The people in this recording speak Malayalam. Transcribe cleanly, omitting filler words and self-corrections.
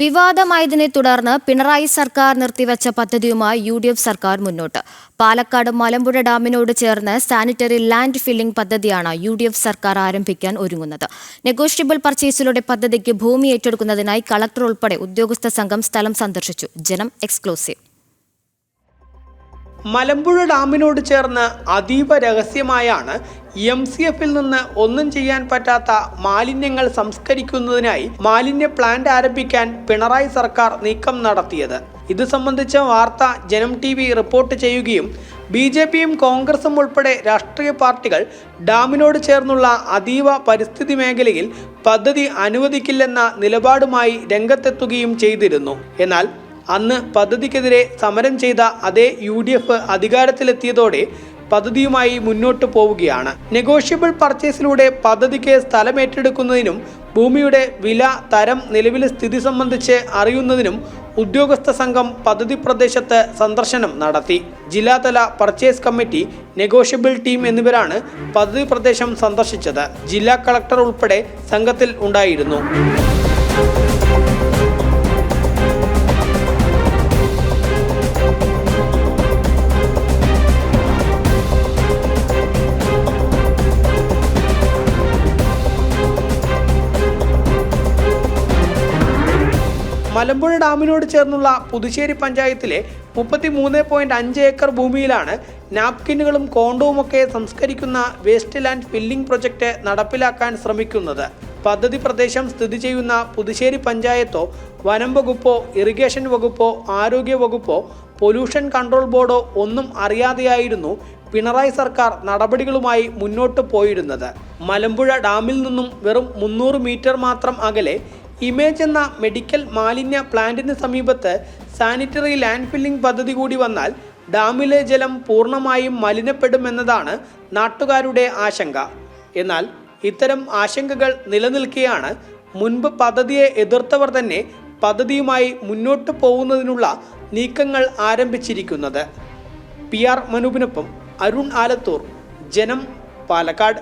വിവാദമായതിനെ തുടർന്ന് പിണറായി സർക്കാർ നിർത്തിവച്ച പദ്ധതിയുമായി UDF സർക്കാർ മുന്നോട്ട്. പാലക്കാട് മലമ്പുഴ ഡാമിനോട് ചേർന്ന് സാനിറ്ററി ലാൻഡ് ഫില്ലിംഗ് പദ്ധതിയാണ് UDF സർക്കാർ ആരംഭിക്കാൻ ഒരുങ്ങുന്നത്. നെഗോഷ്യബിൾ പർച്ചേസിലൂടെ പദ്ധതിക്ക് ഭൂമി ഏറ്റെടുക്കുന്നതിനായി കളക്ടർ ഉൾപ്പെടെ ഉദ്യോഗസ്ഥ സംഘം സ്ഥലം സന്ദർശിച്ചു. ജനം എക്സ്ക്ലൂസീവ്. മലമ്പുഴ ഡാമിനോട് ചേർന്ന് അതീവ രഹസ്യമായാണ് MCFൽ നിന്ന് ഒന്നും ചെയ്യാൻ പറ്റാത്ത മാലിന്യങ്ങൾ സംസ്കരിക്കുന്നതിനായി മാലിന്യ പ്ലാന്റ് ആരംഭിക്കാൻ പിണറായി സർക്കാർ നീക്കം നടത്തിയത്. ഇത് സംബന്ധിച്ച വാർത്ത ജനം TV റിപ്പോർട്ട് ചെയ്യുകയും BJPയും കോൺഗ്രസും ഉൾപ്പെടെ രാഷ്ട്രീയ പാർട്ടികൾ ഡാമിനോട് ചേർന്നുള്ള അതീവ പരിസ്ഥിതി മേഖലയിൽ പദ്ധതി അനുവദിക്കില്ലെന്ന നിലപാടുമായി രംഗത്തെത്തുകയും ചെയ്തിരുന്നു. എന്നാൽ അന്ന് പദ്ധതിക്കെതിരെ സമരം ചെയ്ത അതേ UDF അധികാരത്തിലെത്തിയതോടെ പദ്ധതിയുമായി മുന്നോട്ട് പോവുകയാണ്. നെഗോഷ്യബിൾ പർച്ചേസിലൂടെ പദ്ധതിക്ക് സ്ഥലമേറ്റെടുക്കുന്നതിനും ഭൂമിയുടെ വില, തരം, നിലവിലെ സ്ഥിതി സംബന്ധിച്ച് അറിയുന്നതിനും ഉദ്യോഗസ്ഥ സംഘം പദ്ധതി പ്രദേശത്ത് സന്ദർശനം നടത്തി. ജില്ലാതല പർച്ചേസ് കമ്മിറ്റി, നെഗോഷ്യബിൾ ടീം എന്നിവരാണ് പദ്ധതി പ്രദേശം സന്ദർശിച്ചത്. ജില്ലാ കളക്ടർ ഉൾപ്പെടെ സംഘത്തിൽ ഉണ്ടായിരുന്നു. മലമ്പുഴ ഡാമിനോട് ചേർന്നുള്ള പുതുശ്ശേരി പഞ്ചായത്തിലെ 33.5 ഏക്കർ ഭൂമിയിലാണ് നാപ്കിനുകളും കോണ്ടവുമൊക്കെ സംസ്കരിക്കുന്ന വേസ്റ്റ് ലാൻഡ് ഫില്ലിംഗ് പ്രൊജക്ട് നടപ്പിലാക്കാൻ ശ്രമിക്കുന്നത്. പദ്ധതി പ്രദേശം സ്ഥിതി ചെയ്യുന്ന പുതുശ്ശേരി പഞ്ചായത്തോ വനം വകുപ്പോ ഇറിഗേഷൻ വകുപ്പോ ആരോഗ്യ വകുപ്പോ പൊല്യൂഷൻ കൺട്രോൾ ബോർഡോ ഒന്നും അറിയാതെയായിരുന്നു പിണറായി സർക്കാർ നടപടികളുമായി മുന്നോട്ട് പോയിരുന്നത്. മലമ്പുഴ ഡാമിൽ നിന്നും വെറും 300 മീറ്റർ മാത്രം അകലെ ഇമേജ് എന്ന മെഡിക്കൽ മാലിന്യ പ്ലാന്റിന് സമീപത്ത് സാനിറ്ററി ലാൻഡ് ഫില്ലിംഗ് പദ്ധതി കൂടി വന്നാൽ ഡാമിലെ ജലം പൂർണ്ണമായും മലിനപ്പെടുമെന്നതാണ് നാട്ടുകാരുടെ ആശങ്ക. എന്നാൽ ഇത്തരം ആശങ്കകൾ നിലനിൽക്കെയാണ് മുൻപ് പദ്ധതിയെ എതിർത്തവർ തന്നെ പദ്ധതിയുമായി മുന്നോട്ട് പോകുന്നതിനുള്ള നീക്കങ്ങൾ ആരംഭിച്ചിരിക്കുന്നത്. PR മനൂപിനൊപ്പം അരുൺ ആലത്തൂർ, ജനം, പാലക്കാട്.